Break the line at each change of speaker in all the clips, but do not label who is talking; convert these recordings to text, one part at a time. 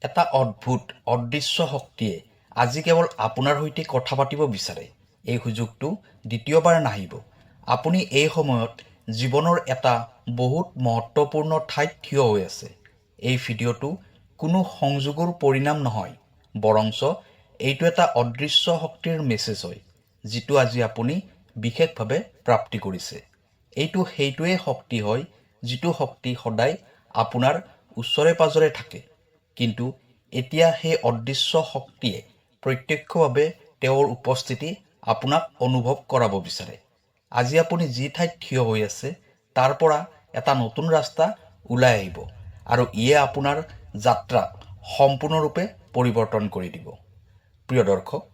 এটা অদ্ভুত অদৃশ্য শক্তিয়ে আজি কেৱল আপোনাৰ সৈতে কথা পাতিব বিচাৰে। এই সুযোগটো দ্বিতীয়বাৰ নাহিব। আপুনি এই সময়ত জীৱনৰ এটা বহুত মহত্বপূৰ্ণ ঠাইত থিয় হৈ আছে। এই ভিডিঅ'টো কোনো সংযোগৰ পৰিণাম নহয়, বৰঞ্চ এইটো এটা অদৃশ্য শক্তিৰ মেছেজ হয়, যিটো আজি আপুনি বিশেষভাৱে প্ৰাপ্তি কৰিছে। এইটো সেইটোৱেই শক্তি হয়, যিটো শক্তি সদায় আপোনাৰ ওচৰে পাজৰে থাকে। কিন্তু এতিয়া সেই অদৃশ্য শক্তিয়ে প্ৰত্যক্ষভাৱে তেওঁৰ উপস্থিতি আপোনাক অনুভৱ কৰাব বিচাৰে। আজি আপুনি যি ঠাইত থিয় হৈ আছে তাৰ পৰা এটা নতুন ৰাস্তা ওলাই আহিব আৰু ইয়ে আপোনাৰ যাত্ৰাক সম্পূৰ্ণৰূপে পৰিৱৰ্তন কৰি দিব। প্ৰিয় দৰ্শক,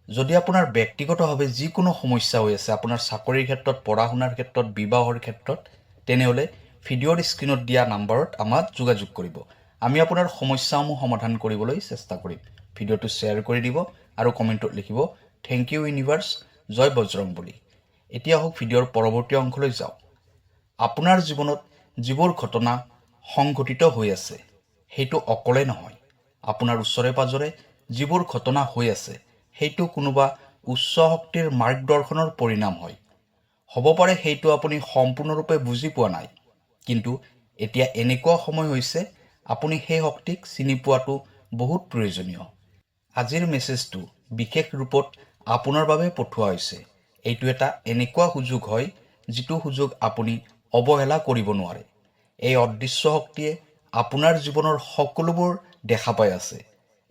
যদি আপোনাৰ ব্যক্তিগতভাৱে যিকোনো সমস্যা হৈ আছে, আপোনাৰ চাকৰিৰ ক্ষেত্ৰত, পঢ়া শুনাৰ ক্ষেত্ৰত, বিবাহৰ ক্ষেত্ৰত, তেনেহ'লে ভিডিঅ'ৰ স্ক্ৰীণত দিয়া নাম্বাৰত আমাক যোগাযোগ কৰিব। আমি আপোনাৰ সমস্যাসমূহ সমাধান কৰিবলৈ চেষ্টা কৰিম। ভিডিঅ'টো শ্বেয়াৰ কৰি দিব আৰু কমেণ্টত লিখিব থেংক ইউ ইউনিভাৰ্ছ, জয় বজৰং বুলি। এতিয়া হওক ভিডিঅ'ৰ পৰৱৰ্তী অংশলৈ যাওঁ। আপোনাৰ জীৱনত যিবোৰ ঘটনা সংঘটিত হৈ আছে সেইটো অকলে নহয়। আপোনাৰ ওচৰে পাজৰে যিবোৰ ঘটনা হৈ আছে সেইটো কোনোবা উচ্চ শক্তিৰ মাৰ্গদৰ্শনৰ পৰিণাম হয়। হ'ব পাৰে সেইটো আপুনি সম্পূৰ্ণৰূপে বুজি পোৱা নাই, কিন্তু এতিয়া এনেকুৱা সময় হৈছে আপুনি সেই শক্তিক চিনি পোৱাটো বহুত প্ৰয়োজনীয়। আজিৰ মেছেজটো বিশেষ ৰূপত আপোনাৰ বাবে পঠোৱা হৈছে। এইটো এটা এনেকুৱা সুযোগ হয় যিটো সুযোগ আপুনি অৱহেলা কৰিব নোৱাৰে। এই অদৃশ্য শক্তিয়ে আপোনাৰ জীৱনৰ সকলোবোৰ দেখা পাই আছে।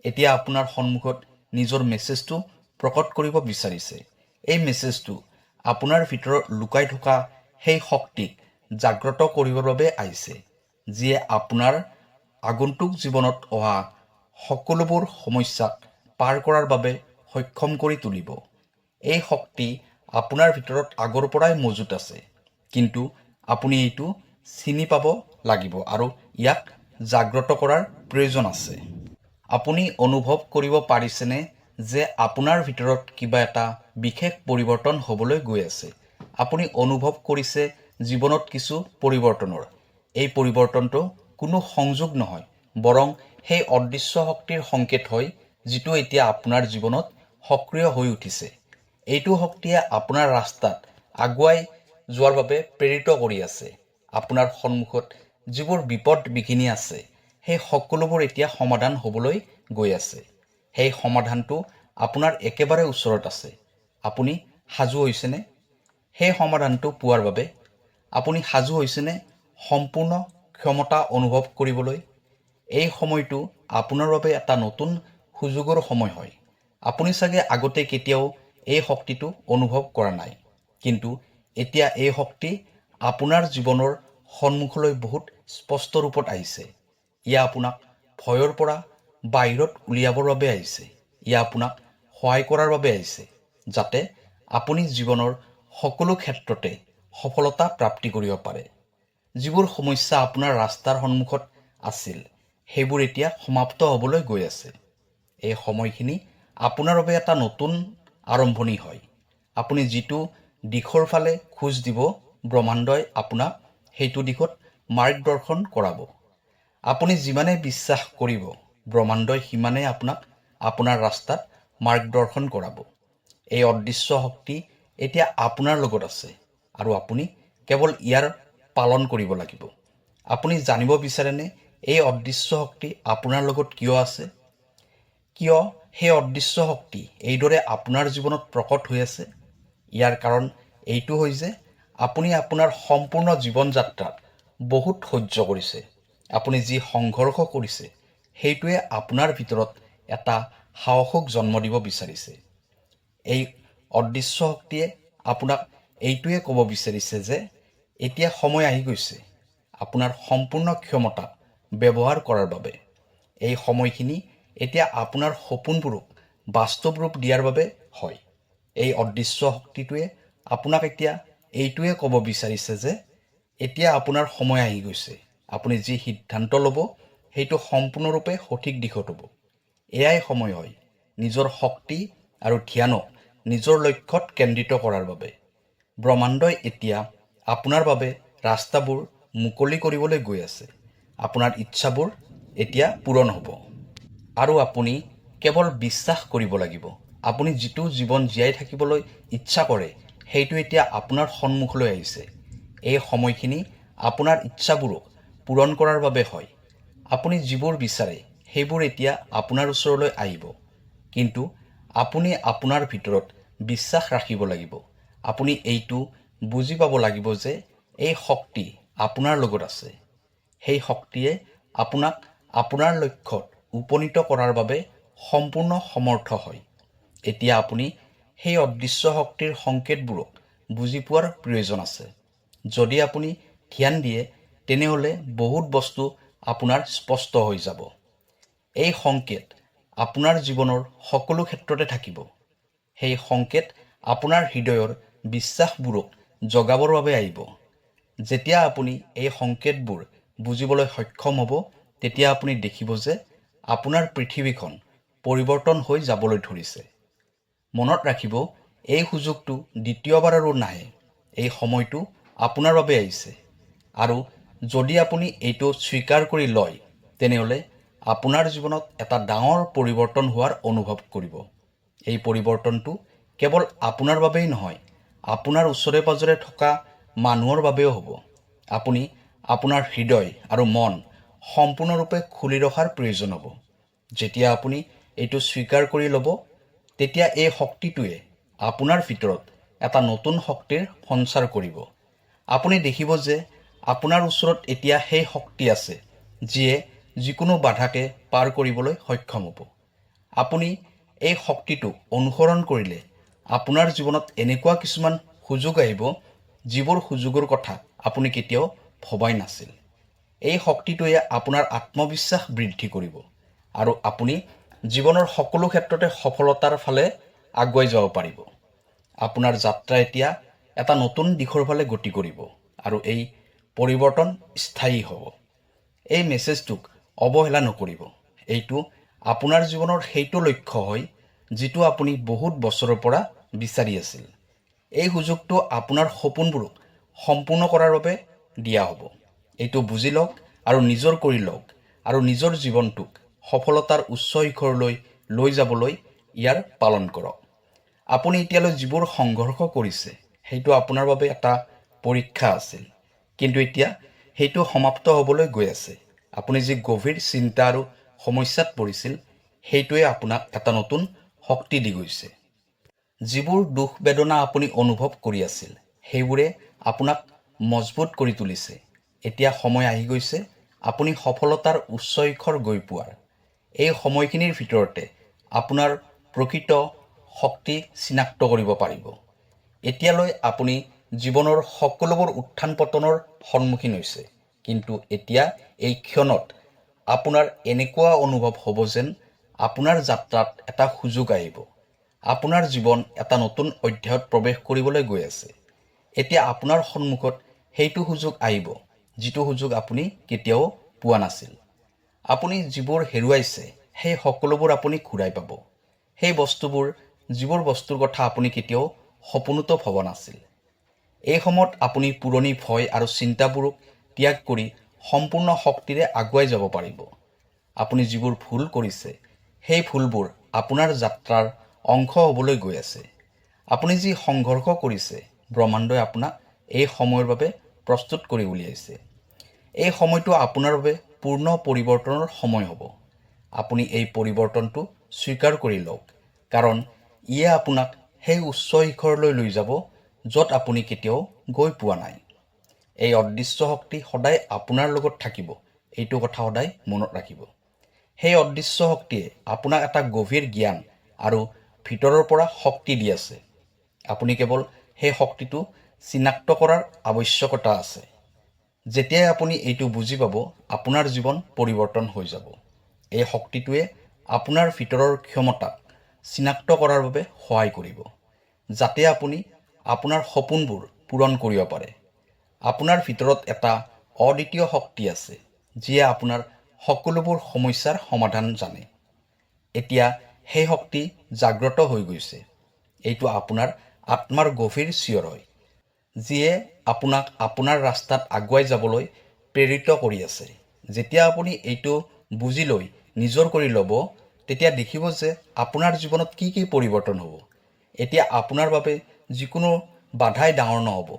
এতিয়া আপোনাৰ সন্মুখত নিজৰ মেছেজটো প্ৰকট কৰিব বিচাৰিছে। এই মেছেজটো আপোনাৰ ভিতৰত লুকাই থকা সেই শক্তিক জাগ্ৰত কৰিবৰ বাবে আহিছে, যিয়ে আপোনাৰ আগন্তুক জীৱনত অহা সকলোবোৰ সমস্যাক পাৰ কৰাৰ বাবে সক্ষম কৰি তুলিব। এই শক্তি আপোনাৰ ভিতৰত আগৰ পৰাই মজুত আছে, কিন্তু আপুনি এইটো চিনি পাব লাগিব আৰু ইয়াক জাগ্ৰত কৰাৰ প্ৰয়োজন আছে। আপুনি অনুভৱ কৰিব পাৰিছেনে যে আপোনাৰ ভিতৰত কিবা এটা বিশেষ পৰিৱৰ্তন হ'বলৈ গৈ আছে? আপুনি অনুভৱ কৰিছে জীৱনত কিছু পৰিৱৰ্তনৰ। এই পৰিৱৰ্তনটো কোনো সংযোগ নহয়, বৰং সেই অদৃশ্য শক্তিৰ সংকেত হয়, যিটো এতিয়া আপোনাৰ জীৱনত সক্ৰিয় হৈ উঠিছে। এইটো শক্তিয়ে আপোনাৰ ৰাস্তাত আগুৱাই যোৱাৰ বাবে প্ৰেৰিত কৰি আছে। আপোনাৰ সন্মুখত যিবোৰ বিপদ বিঘিনি আছে সেই সকলোবোৰ এতিয়া সমাধান হ'বলৈ গৈ আছে। সেই সমাধানটো আপোনাৰ একেবাৰে ওচৰত আছে। আপুনি সাজু হৈছেনে সেই সমাধানটো পোৱাৰ বাবে? আপুনি সাজু হৈছেনে সম্পূৰ্ণ ক্ষমতা অনুভৱ কৰিবলৈ? এই সময়টো আপোনাৰ বাবে এটা নতুন সুযোগৰ সময় হয়। আপুনি চাগে আগতে কেতিয়াও এই শক্তিটো অনুভৱ কৰা নাই, কিন্তু এতিয়া এই শক্তি আপোনাৰ জীৱনৰ সন্মুখলৈ বহুত স্পষ্ট ৰূপত আহিছে। ইয়ে আপোনাক ভয়ৰ পৰা বাহিৰত উলিয়াবৰ বাবে আহিছে। ইয়ে আপোনাক সহায় কৰাৰ বাবে আহিছে, যাতে আপুনি জীৱনৰ সকলো ক্ষেত্ৰতে সফলতা প্ৰাপ্তি কৰিব পাৰে। যিবোৰ সমস্যা আপোনাৰ ৰাস্তাৰ সন্মুখত আছিল সেইবোৰ এতিয়া সমাপ্ত হ'বলৈ গৈ আছে। এই সময়খিনি আপোনাৰ বাবে এটা নতুন আৰম্ভণি হয়। আপুনি যিটো দিশৰ ফালে খোজ দিব, ব্ৰহ্মাণ্ডই আপোনাক সেইটো দিশত মাৰ্গদৰ্শন কৰাব। আপুনি যিমানে বিশ্বাস কৰিব, ব্ৰহ্মাণ্ডই সিমানেই আপোনাক আপোনাৰ ৰাস্তাত মাৰ্গদৰ্শন কৰাব। এই অদৃশ্য শক্তি এতিয়া আপোনাৰ লগত আছে আৰু আপুনি কেৱল ইয়াৰ পালন কৰিব লাগিব। আপুনি জানিব বিচাৰেনে এই অদৃশ্য শক্তি আপোনাৰ লগত কিয় আছে? কিয় সেই অদৃশ্য শক্তি এইদৰে আপোনাৰ জীৱনত প্ৰকট হৈ আছে? ইয়াৰ কাৰণ এইটো হয় যে আপুনি আপোনাৰ সম্পূৰ্ণ জীৱন যাত্ৰাত বহুত সহ্য কৰিছে। আপুনি যি সংঘৰ্ষ কৰিছে সেইটোৱে আপোনাৰ ভিতৰত এটা সাহসক জন্ম দিব বিচাৰিছে। এই অদৃশ্য শক্তিয়ে আপোনাক এইটোৱে ক'ব বিচাৰিছে যে এতিয়া সময় আহি গৈছে আপোনাৰ সম্পূৰ্ণ ক্ষমতা ব্যৱহাৰ কৰাৰ বাবে। এই সময়খিনি এতিয়া আপোনাৰ সপোনবোৰক বাস্তৱ ৰূপ দিয়াৰ বাবে হয়। এই অদৃশ্য শক্তিটোৱে আপোনাক এতিয়া এইটোৱে ক'ব বিচাৰিছে যে এতিয়া আপোনাৰ সময় আহি গৈছে। আপুনি যি সিদ্ধান্ত ল'ব সেইটো সম্পূৰ্ণৰূপে সঠিক দিশত হ'ব। এয়াই সময় হয় নিজৰ শক্তি আৰু ধ্যানক নিজৰ লক্ষ্যত কেন্দ্ৰিত কৰাৰ বাবে। ব্ৰহ্মাণ্ডই এতিয়া আপোনাৰ বাবে ৰাস্তাবোৰ মুকলি কৰিবলৈ গৈ আছে। আপোনাৰ ইচ্ছাবোৰ এতিয়া পূৰণ হ'ব। আৰু আপুনি কেৱল বিশ্বাস কৰিব লাগিব। আপুনি যিটো জীৱন জীয়াই থাকিবলৈ ইচ্ছা কৰে সেইটো এতিয়া আপোনাৰ সন্মুখলৈ আহিছে। এই সময়খিনি আপোনাৰ ইচ্ছাবোৰক পূৰণ কৰাৰ বাবে হয়। আপুনি যিবোৰ বিচাৰে সেইবোৰ এতিয়া আপোনাৰ ওচৰলৈ আহিব। কিন্তু আপুনি আপোনাৰ ভিতৰত বিশ্বাস ৰাখিব লাগিব। আপুনি এইটো বুজি পাব লাগিব যে এই শক্তি আপোনাৰ লগত আছে। সেই শক্তিয়ে আপোনাক আপোনাৰ লক্ষ্যত উপনীত কৰাৰ বাবে সম্পূৰ্ণ সমৰ্থ হয়। এতিয়া আপুনি সেই অদৃশ্য শক্তিৰ সংকেতবোৰক বুজি পোৱাৰ প্ৰয়োজন আছে। যদি আপুনি ধ্যান দিয়ে তেনেহ'লে বহুত বস্তু আপোনাৰ স্পষ্ট হৈ যাব। এই সংকেত আপোনাৰ জীৱনৰ সকলো ক্ষেত্ৰতে থাকিব। সেই সংকেত আপোনাৰ হৃদয়ৰ বিশ্বাসবোৰক জগাবৰ বাবে আহিব। যেতিয়া আপুনি এই সংকেতবোৰ বুজিবলৈ সক্ষম হ'ব তেতিয়া আপুনি দেখিব যে আপোনাৰ পৃথিৱীখন পৰিৱৰ্তন হৈ যাবলৈ ধৰিছে। মনত ৰাখিব, এই সুযোগটো দ্বিতীয়বাৰ আৰু নাহে। এই সময়টো আপোনাৰ বাবে আহিছে। আৰু যদি আপুনি এইটো স্বীকাৰ কৰি লয় তেনেহ'লে আপোনাৰ জীৱনত এটা ডাঙৰ পৰিৱৰ্তন হোৱাৰ অনুভৱ কৰিব। এই পৰিৱৰ্তনটো কেৱল আপোনাৰ বাবেই নহয়, আপোনাৰ ওচৰে পাজৰে থকা মানুহৰ বাবেও হ'ব। আপুনি আপোনাৰ হৃদয় আৰু মন সম্পূৰ্ণৰূপে খুলি ৰখাৰ প্ৰয়োজন হ'ব। যেতিয়া আপুনি এইটো স্বীকাৰ কৰি ল'ব তেতিয়া এই শক্তিটোৱে আপোনাৰ ভিতৰত এটা নতুন শক্তিৰ সঞ্চাৰ কৰিব। আপুনি দেখিব যে আপোনাৰ ওচৰত এতিয়া সেই শক্তি আছে যিয়ে যিকোনো বাধাকে পাৰ কৰিবলৈ সক্ষম হ'ব। আপুনি এই শক্তিটোক অনুসৰণ কৰিলে আপোনাৰ জীৱনত এনেকুৱা কিছুমান সুযোগ আহিব যিবোৰ সুযোগৰ কথা আপুনি কেতিয়াও ভবাই নাছিল। এই শক্তিটোৱে আপোনাৰ আত্মবিশ্বাস বৃদ্ধি কৰিব আৰু আপুনি জীৱনৰ সকলো ক্ষেত্ৰতে সফলতাৰ ফালে আগুৱাই যাব পাৰিব। আপোনাৰ যাত্ৰা এতিয়া এটা নতুন দিশৰ ফালে গতি কৰিব আৰু এই পৰিৱৰ্তন স্থায়ী হ'ব। এই মেছেজটোক অৱহেলা নকৰিব। এইটো আপোনাৰ জীৱনৰ সেইটো লক্ষ্য হয় যিটো আপুনি বহুত বছৰৰ পৰা বিচাৰি আছিল। এই সুযোগটো আপোনাৰ সপোনবোৰক সম্পূৰ্ণ কৰাৰ বাবে দিয়া হ'ব। এইটো বুজি লওক আৰু নিজৰ কৰি লওক আৰু নিজৰ জীৱনটোক সফলতাৰ উচ্চ শিখৰলৈ লৈ যাবলৈ ইয়াৰ পালন কৰক। আপুনি এতিয়ালৈ যিবোৰ সংঘৰ্ষ কৰিছে সেইটো আপোনাৰ বাবে এটা পৰীক্ষা আছিল, কিন্তু এতিয়া সেইটো সমাপ্ত হ'বলৈ গৈ আছে। আপুনি যি গভীৰ চিন্তা আৰু সমস্যাত পৰিছিল সেইটোৱে আপোনাক এটা নতুন শক্তি দি গৈছে। যিবোৰ দুখ বেদনা আপুনি অনুভৱ কৰি আছিল সেইবোৰে আপোনাক মজবুত কৰি তুলিছে। এতিয়া সময় আহি গৈছে আপুনি সফলতাৰ উচ্চ শিখৰ গৈ পোৱাৰ। এই সময়খিনিৰ ভিতৰতে আপোনাৰ প্ৰকৃত শক্তি চিনাক্ত কৰিব পাৰিব। এতিয়ালৈ আপুনি জীৱনৰ সকলোবোৰ উত্থান পতনৰ সন্মুখীন হৈছে, কিন্তু এতিয়া এই ক্ষণত আপোনাৰ এনেকুৱা অনুভৱ হ'ব যেন আপোনাৰ যাত্ৰাত এটা সুযোগ আহিব। আপোনাৰ জীৱন এটা নতুন অধ্যায়ত প্ৰৱেশ কৰিবলৈ গৈ আছে। এতিয়া আপোনাৰ সন্মুখত সেইটো সুযোগ আহিব যিটো সুযোগ আপুনি কেতিয়াও পোৱা নাছিল। আপুনি যিবোৰ হেৰুৱাইছে সেই সকলোবোৰ আপুনি ঘূৰাই পাব। সেই বস্তুবোৰ যিবোৰ বস্তুৰ কথা আপুনি কেতিয়াও সপোনতো ভবা নাছিল। এই সময়ত আপুনি পুৰণি ভয় আৰু চিন্তাবোৰক ত্যাগ কৰি সম্পূৰ্ণ শক্তিৰে আগুৱাই যাব পাৰিব। আপুনি যিবোৰ ভুল কৰিছে সেই ভুলবোৰ আপোনাৰ যাত্ৰাৰ অংশ হ'বলৈ গৈ আছে। আপুনি যি সংঘৰ্ষ কৰিছে ব্ৰহ্মাণ্ডই আপোনাক এই সময়ৰ বাবে প্ৰস্তুত কৰি উলিয়াইছে। এই সময়টো আপোনাৰ বাবে পূৰ্ণ পৰিৱৰ্তনৰ সময় হ'ব। আপুনি এই পৰিৱৰ্তনটো স্বীকাৰ কৰি লওক, কাৰণ ইয়ে আপোনাক সেই উচ্চ শিখৰলৈ লৈ যাব য'ত আপুনি কেতিয়াও গৈ পোৱা নাই। এই অদৃশ্য শক্তি সদায় আপোনাৰ লগত থাকিব, এইটো কথা সদায় মনত ৰাখিব। সেই অদৃশ্য শক্তিয়ে আপোনাক এটা গভীৰ জ্ঞান আৰু ভিতৰৰ পৰা শক্তি দি আছে। আপুনি কেৱল সেই শক্তিটো চিনাক্ত কৰাৰ আৱশ্যকতা আছে। যেতিয়াই আপুনি এইটো বুজি পাব আপোনাৰ জীৱন পৰিৱৰ্তন হৈ যাব। এই শক্তিটোৱে আপোনাৰ ভিতৰৰ ক্ষমতাক চিনাক্ত কৰাৰ বাবে সহায় কৰিব, যাতে আপুনি আপোনাৰ সপোনবোৰ পূৰণ কৰিব পাৰে। আপোনাৰ ভিতৰত এটা অদ্বিতীয় শক্তি আছে যিয়ে আপোনাৰ সকলোবোৰ সমস্যাৰ সমাধান জানে। এতিয়া সেই শক্তি জাগ্ৰত হৈ গৈছে। এইটো আপোনাৰ আত্মাৰ গভীৰ চিঞৰ হয়, যিয়ে আপোনাক আপোনাৰ ৰাস্তাত আগুৱাই যাবলৈ প্ৰেৰিত কৰি আছে। যেতিয়া আপুনি এইটো বুজি লৈ নিজৰ কৰি ল'ব তেতিয়া দেখিব যে আপোনাৰ জীৱনত কি কি পৰিৱৰ্তন হ'ব। এতিয়া আপোনাৰ বাবে যিকোনো বাধাই ডাঙৰ নহ'ব।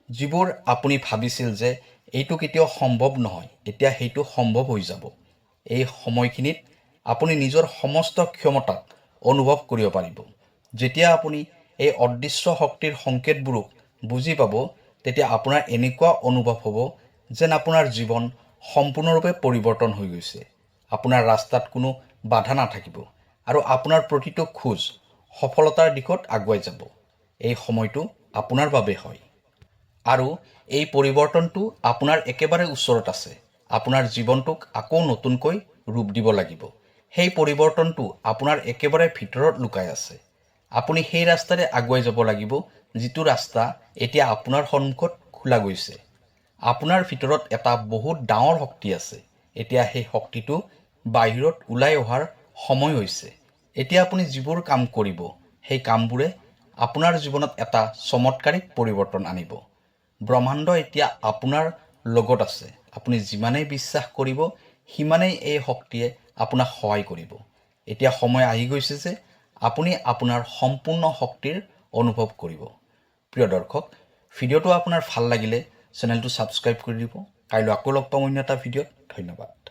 যিবোৰ আপুনি ভাবিছিল যে এইটো কেতিয়াও সম্ভৱ নহয়, এতিয়া সেইটো সম্ভৱ হৈ যাব। এই সময়খিনিত আপুনি নিজৰ সমস্ত ক্ষমতাক অনুভৱ কৰিব পাৰিব। যেতিয়া আপুনি এই অদৃশ্য শক্তিৰ সংকেতবোৰক বুজি পাব, তেতিয়া আপোনাৰ এনেকুৱা অনুভৱ হ'ব যেন আপোনাৰ জীৱন সম্পূৰ্ণৰূপে পৰিৱৰ্তন হৈ গৈছে। আপোনাৰ ৰাস্তাত কোনো বাধা নাথাকিব আৰু আপোনাৰ প্ৰতিটো খোজ সফলতাৰ দিশত আগুৱাই যাব। এই সময়টো আপোনাৰ বাবে হয় আৰু এই পৰিৱৰ্তনটো আপোনাৰ একেবাৰে ওচৰত আছে। আপোনাৰ জীৱনটোক আকৌ নতুনকৈ ৰূপ দিব লাগিব। সেই পৰিৱৰ্তনটো আপোনাৰ একেবাৰে ভিতৰত লুকাই আছে। আপুনি সেই ৰাস্তাৰে আগুৱাই যাব লাগিব, যিটো ৰাস্তা এতিয়া আপোনাৰ সন্মুখত খোলা গৈছে। আপোনাৰ ভিতৰত এটা বহুত ডাঙৰ শক্তি আছে। এতিয়া সেই শক্তিটো বাহিৰত ওলাই অহাৰ সময় হৈছে। এতিয়া আপুনি যিবোৰ কাম কৰিব, সেই কামবোৰে আপোনাৰ জীৱনত এটা চমৎকাৰিক পৰিৱৰ্তন আনিব। ব্ৰহ্মাণ্ড এতিয়া আপোনাৰ লগত আছে। আপুনি যিমানেই বিশ্বাস কৰিব, সিমানেই এই শক্তিয়ে আপোনাক সহায় কৰিব। এতিয়া সময় আহি গৈছে যে আপুনি আপোনাৰ সম্পূৰ্ণ শক্তিৰ অনুভৱ কৰিব। প্ৰিয় দৰ্শক, ভিডিঅ'টো আপোনাৰ ভাল লাগিলে চেনেলটো ছাবস্ক্ৰাইব কৰি দিব। কাইলৈ আকৌ লগ পাম অন্য এটা ভিডিঅ'ত। ধন্যবাদ।